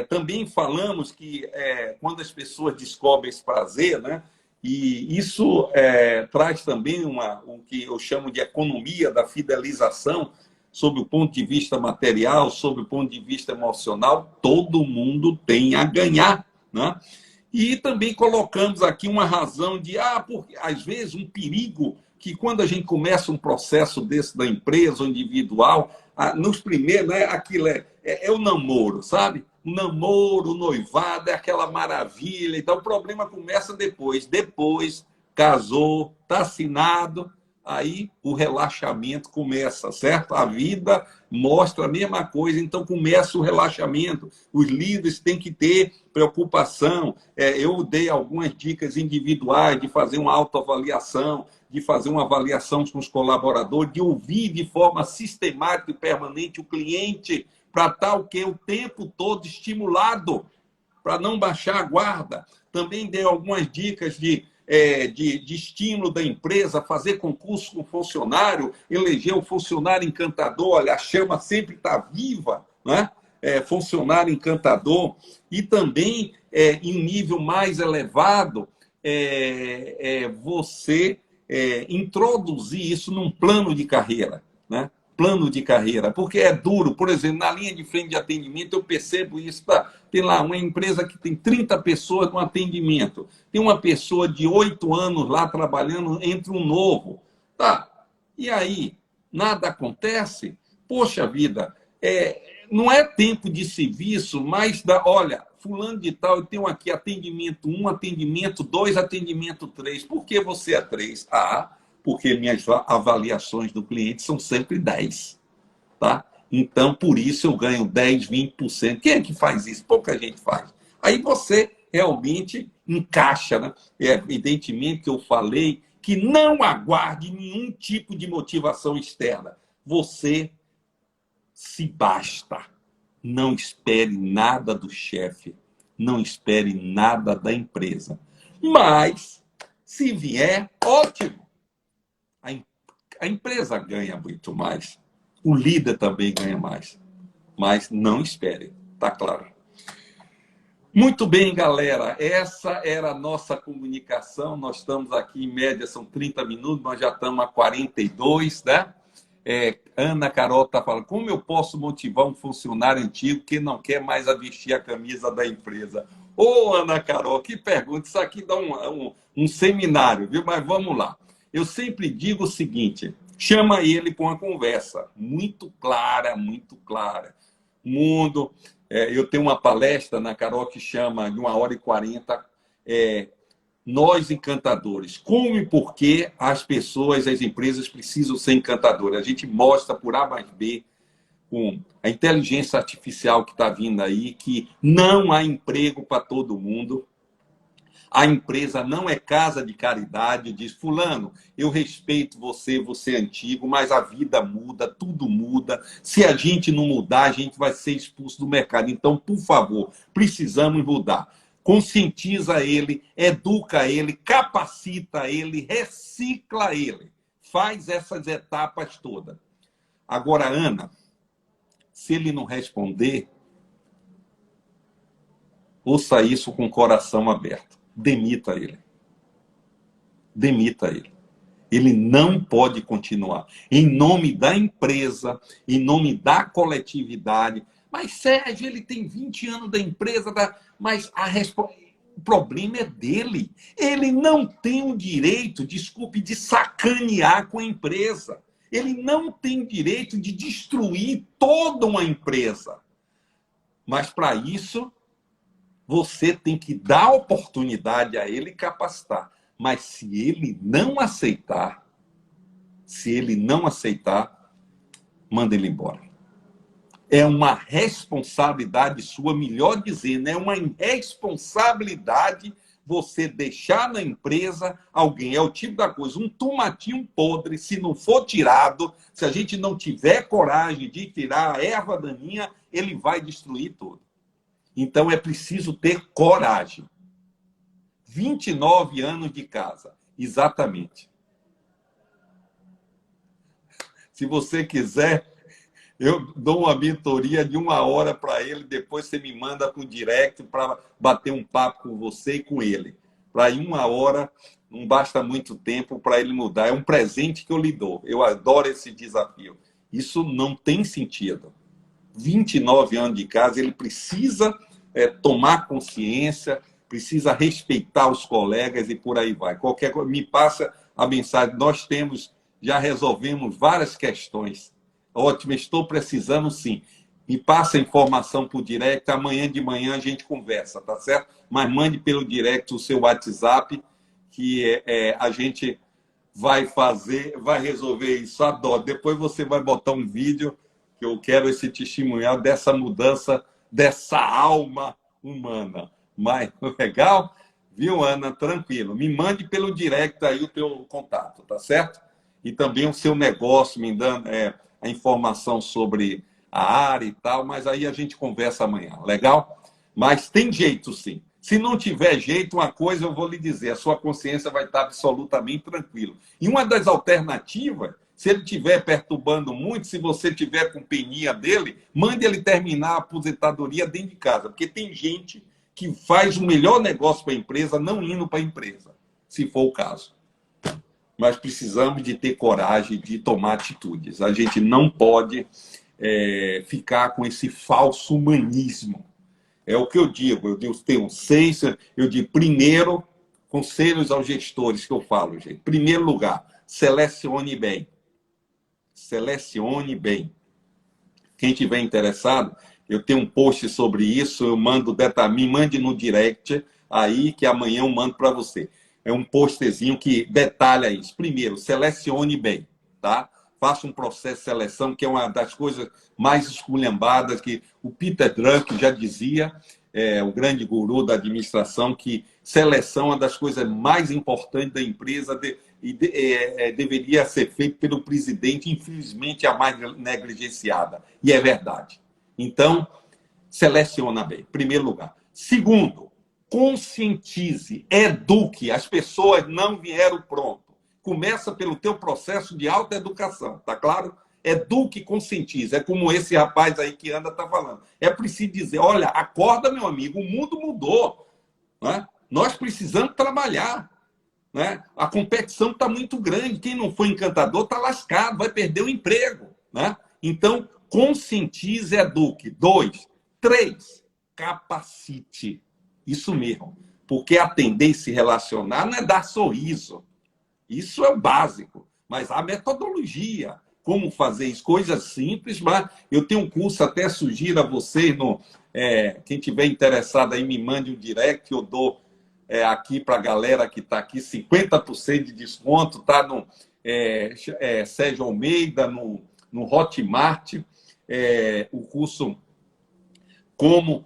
Speaker 1: também falamos que quando as pessoas descobrem esse prazer, né? E isso traz também o que eu chamo de economia da fidelização, sob o ponto de vista material, sob o ponto de vista emocional, todo mundo tem a ganhar, né? E também colocamos aqui uma razão de, porque às vezes um perigo que quando a gente começa um processo desse da empresa ou individual, nos primeiros, né, aquilo é o namoro, sabe? O namoro, o noivado, é aquela maravilha. Então, o problema começa depois. Depois, casou, está assinado, aí o relaxamento começa, certo? A vida mostra a mesma coisa, então começa o relaxamento. Os líderes têm que ter preocupação. Eu dei algumas dicas individuais de fazer uma autoavaliação, de fazer uma avaliação com os colaboradores, de ouvir de forma sistemática e permanente o cliente, para estar o tempo todo estimulado, para não baixar a guarda. Também dei algumas dicas de estímulo da empresa, fazer concurso com funcionário, eleger um funcionário encantador, olha, a chama sempre está viva, né? Funcionário encantador. E também, em nível mais elevado, você introduzir isso num plano de carreira, né? Plano de carreira, porque é duro. Por exemplo, na linha de frente de atendimento, eu percebo isso. Tem lá uma empresa que tem 30 pessoas no atendimento, tem uma pessoa de 8 anos lá trabalhando, entre um novo. Tá. E aí, nada acontece? Poxa vida, não é tempo de serviço, mas olha, fulano de tal, eu tenho aqui atendimento 1, atendimento 2, atendimento 3. Por que você é 3? Porque minhas avaliações do cliente são sempre 10. Tá? Então, por isso eu ganho 10, 20%. Quem é que faz isso? Pouca gente faz. Aí você realmente encaixa, né? Evidentemente que eu falei que não aguarde nenhum tipo de motivação externa. Você se basta. Não espere nada do chefe. Não espere nada da empresa. Mas, se vier, ótimo. A empresa ganha muito mais. O líder também ganha mais. Mas não espere, tá claro? Muito bem, galera. Essa era a nossa comunicação. Nós estamos aqui, em média, são 30 minutos, nós já estamos a 42, né? Ana Carol está falando, como eu posso motivar um funcionário antigo que não quer mais vestir a camisa da empresa? Ana Carol, que pergunta. Isso aqui dá um seminário, viu? Mas vamos lá. Eu sempre digo o seguinte, chama ele para uma conversa muito clara, muito clara. Eu tenho uma palestra na Carol que chama de 1h40, Nós Encantadores. Como e por que as pessoas, as empresas precisam ser encantadoras. A gente mostra por A mais B com a inteligência artificial que está vindo aí, que não há emprego para todo mundo. A empresa não é casa de caridade, diz fulano, eu respeito você, você é antigo, mas a vida muda, tudo muda. Se a gente não mudar, a gente vai ser expulso do mercado. Então, por favor, precisamos mudar. Conscientiza ele, educa ele, capacita ele, recicla ele. Faz essas etapas todas. Agora, Ana, se ele não responder, ouça isso com o coração aberto. Demita ele. Demita ele. Ele não pode continuar. Em nome da empresa, em nome da coletividade. Mas, Sérgio, ele tem 20 anos da empresa, mas o problema é dele. Ele não tem o direito, desculpe, de sacanear com a empresa. Ele não tem direito de destruir toda uma empresa. Mas, para isso, você tem que dar oportunidade a ele capacitar. Mas se ele não aceitar, manda ele embora. É uma responsabilidade sua, melhor dizendo, é uma irresponsabilidade você deixar na empresa alguém. É o tipo da coisa, um tomatinho podre, se não for tirado, se a gente não tiver coragem de tirar a erva daninha, ele vai destruir tudo. Então, é preciso ter coragem. 29 anos de casa, exatamente. Se você quiser, eu dou uma mentoria de 1 hora para ele, depois você me manda para o direct para bater um papo com você e com ele. Para em 1 hora, não basta muito tempo para ele mudar. É um presente que eu lhe dou. Eu adoro esse desafio. Isso não tem sentido. 29 anos de casa, ele precisa tomar consciência, precisa respeitar os colegas e por aí vai. Qualquer coisa, me passa a mensagem. Nós já resolvemos várias questões. Ótimo, estou precisando sim. Me passa a informação por direct, amanhã de manhã a gente conversa, tá certo? Mas mande pelo direct o seu WhatsApp, que a gente vai resolver isso. Adoro. Depois você vai botar um vídeo, que eu quero esse testemunhal dessa mudança, dessa alma humana. Mas legal? Viu, Ana? Tranquilo. Me mande pelo direct aí o teu contato, tá certo? E também o seu negócio, me dando a informação sobre a área e tal, mas aí a gente conversa amanhã, legal? Mas tem jeito, sim. Se não tiver jeito, uma coisa eu vou lhe dizer, a sua consciência vai estar absolutamente tranquila. E uma das alternativas, se ele estiver perturbando muito, se você tiver com peninha dele, mande ele terminar a aposentadoria dentro de casa, porque tem gente que faz o melhor negócio para a empresa não indo para a empresa, se for o caso. Mas precisamos de ter coragem de tomar atitudes. A gente não pode ficar com esse falso humanismo. É o que eu tenho 6, eu digo, primeiro, conselhos aos gestores que eu falo, gente. Primeiro lugar, selecione bem. Selecione bem. Quem tiver interessado, eu tenho um post sobre isso, eu mando me mande no direct aí, que amanhã eu mando para você. É um postzinho que detalha isso. Primeiro, selecione bem, tá? Faça um processo de seleção, que é uma das coisas mais esculhambadas, que o Peter Drucker já dizia, o grande guru da administração, que seleção é uma das coisas mais importantes da empresa e deveria ser feito pelo presidente, infelizmente é a mais negligenciada. E é verdade. Então, seleciona bem, em primeiro lugar. Segundo, conscientize, eduque. As pessoas não vieram pronto. Começa pelo teu processo de autoeducação, tá claro? Eduque e conscientize. É como esse rapaz aí que anda tá falando. É preciso dizer, olha, acorda, meu amigo, o mundo mudou. Né? Nós precisamos trabalhar. Né? A competição está muito grande. Quem não for encantador está lascado, vai perder o emprego. Né? Então, conscientize e eduque. 2. 3. Capacite. Isso mesmo. Porque atender e se relacionar não é dar sorriso. Isso é o básico. Mas a metodologia, como fazer isso, coisas simples, mas eu tenho um curso, até sugiro a vocês, quem tiver interessado aí, me mande um direct, eu dou aqui para a galera que está aqui, 50% de desconto, tá no Sérgio Almeida, no Hotmart, o curso Como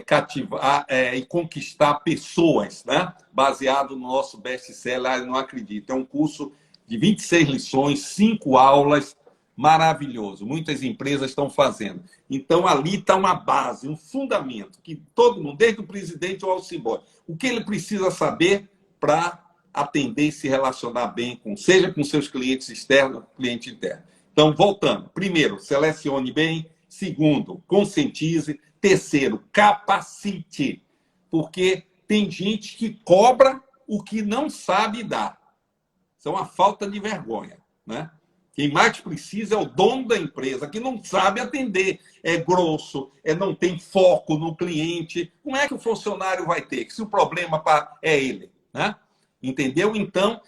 Speaker 1: Cativar e Conquistar Pessoas, né? Baseado no nosso best-seller, Não Acredito. É um curso de 26 lições, 5 aulas, maravilhoso. Muitas empresas estão fazendo. Então, ali está uma base, um fundamento, que todo mundo, desde o presidente ao Alcibor, o que ele precisa saber para atender e se relacionar bem, seja com seus clientes externos, cliente interno. Então, voltando. Primeiro, selecione bem. Segundo, conscientize. Terceiro, capacite. Porque tem gente que cobra o que não sabe dar. Isso é uma falta de vergonha, né? Quem mais precisa é o dono da empresa, que não sabe atender, é grosso, não tem foco no cliente. Como é que o funcionário vai ter? Se o problema é ele, né? Entendeu? Então,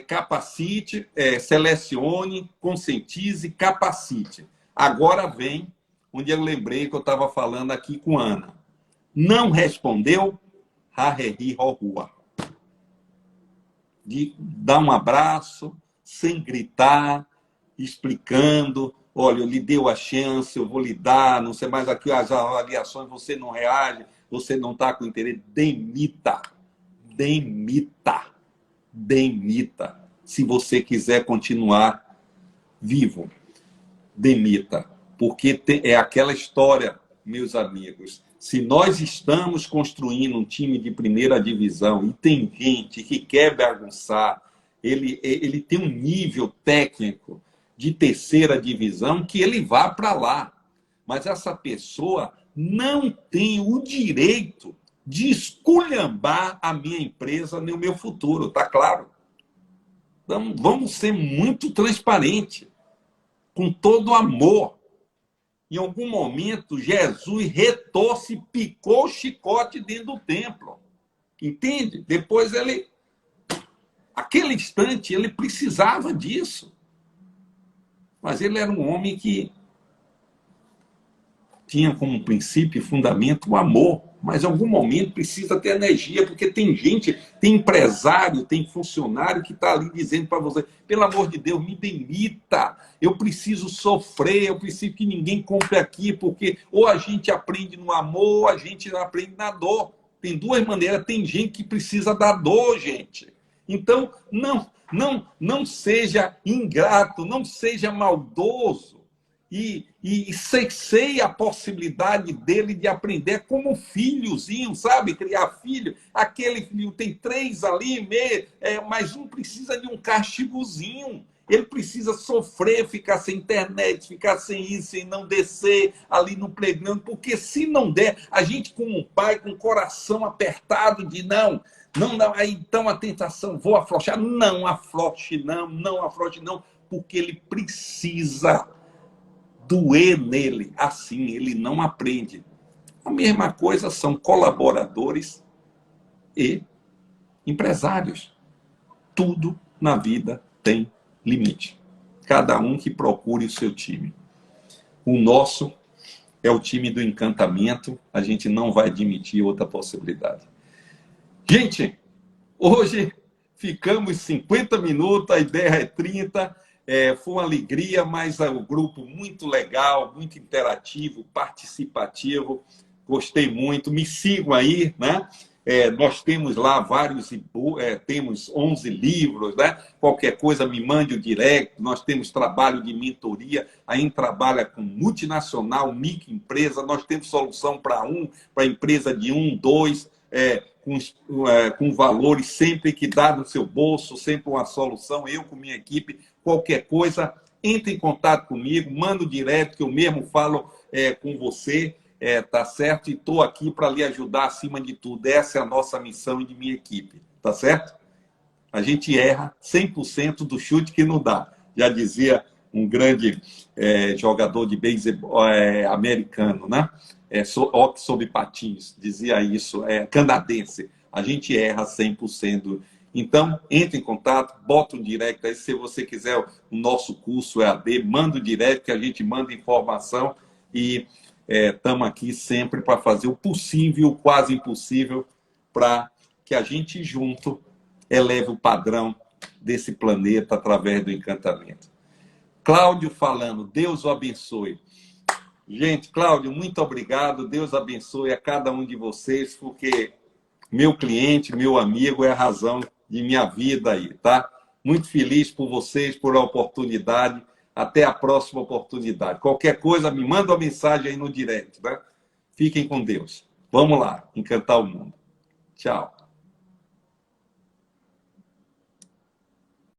Speaker 1: capacite, selecione, conscientize, capacite. Agora vem onde eu lembrei que eu estava falando aqui com a Ana. Não respondeu, harreri rua. De dar um abraço, sem gritar, explicando, olha, eu lhe dei a chance, eu vou lhe dar, não sei mais aqui as avaliações, você não reage, você não está com interesse, demita. Demita. Demita. Se você quiser continuar vivo, demita. Porque é aquela história, meus amigos, se nós estamos construindo um time de primeira divisão e tem gente que quer bagunçar, ele tem um nível técnico de terceira divisão que ele vá para lá. Mas essa pessoa não tem o direito de esculhambar a minha empresa nem o meu futuro, tá claro? Então, vamos ser muito transparentes, com todo amor. Em algum momento, Jesus retou-se, picou o chicote dentro do templo. Entende? Depois aquele instante, ele precisava disso. Mas ele era um homem que tinha como princípio e fundamento o amor. Mas em algum momento precisa ter energia, porque tem gente, tem empresário, tem funcionário que está ali dizendo para você, pelo amor de Deus, me demita, eu preciso sofrer, eu preciso que ninguém compre aqui, porque ou a gente aprende no amor, ou a gente aprende na dor. Tem duas maneiras, tem gente que precisa da dor, gente. Então, não seja ingrato, não seja maldoso. E cessei a possibilidade dele de aprender como filhozinho, sabe? Criar filho. Aquele filho tem 3 ali, mas um precisa de um castigozinho. Ele precisa sofrer, ficar sem internet, ficar sem isso, sem não descer ali no playground, porque se não der, a gente como um pai, com o coração apertado de não, aí então a tentação, vou afrouxar. Não afrouxe não afrouxe não, porque ele precisa doer nele, assim ele não aprende. A mesma coisa são colaboradores e empresários. Tudo na vida tem limite. Cada um que procure o seu time. O nosso é o time do encantamento, a gente não vai admitir outra possibilidade. Gente, hoje ficamos 50 minutos, a ideia é 30. Foi uma alegria, mas é um grupo muito legal, muito interativo, participativo. Gostei muito. Me sigam aí, né? Nós temos lá temos 11 livros, né? Qualquer coisa me mande o direct. Nós temos trabalho de mentoria, a gente trabalha com multinacional, microempresa, nós temos solução para empresa de 1, 2, com valores sempre que dá no seu bolso, sempre uma solução, eu com minha equipe. Qualquer coisa, entre em contato comigo, manda o direct, que eu mesmo falo com você, tá certo? E estou aqui para lhe ajudar acima de tudo. Essa é a nossa missão e de minha equipe, tá certo? A gente erra 100% do chute que não dá. Já dizia um grande jogador de beisebol americano, né? Sob patins, dizia isso, canadense. A gente erra 100%. Então, entre em contato, bota um direct aí. Se você quiser o nosso curso EAD, manda o direct, que a gente manda informação. E estamos aqui sempre para fazer o possível, o quase impossível, para que a gente junto eleve o padrão desse planeta através do encantamento. Cláudio falando, Deus o abençoe. Gente, Cláudio, muito obrigado. Deus abençoe a cada um de vocês, porque meu cliente, meu amigo, é a razão de minha vida aí, tá? Muito feliz por vocês, por a oportunidade. Até a próxima oportunidade. Qualquer coisa, me manda uma mensagem aí no direct, né? Fiquem com Deus. Vamos lá, encantar o mundo. Tchau.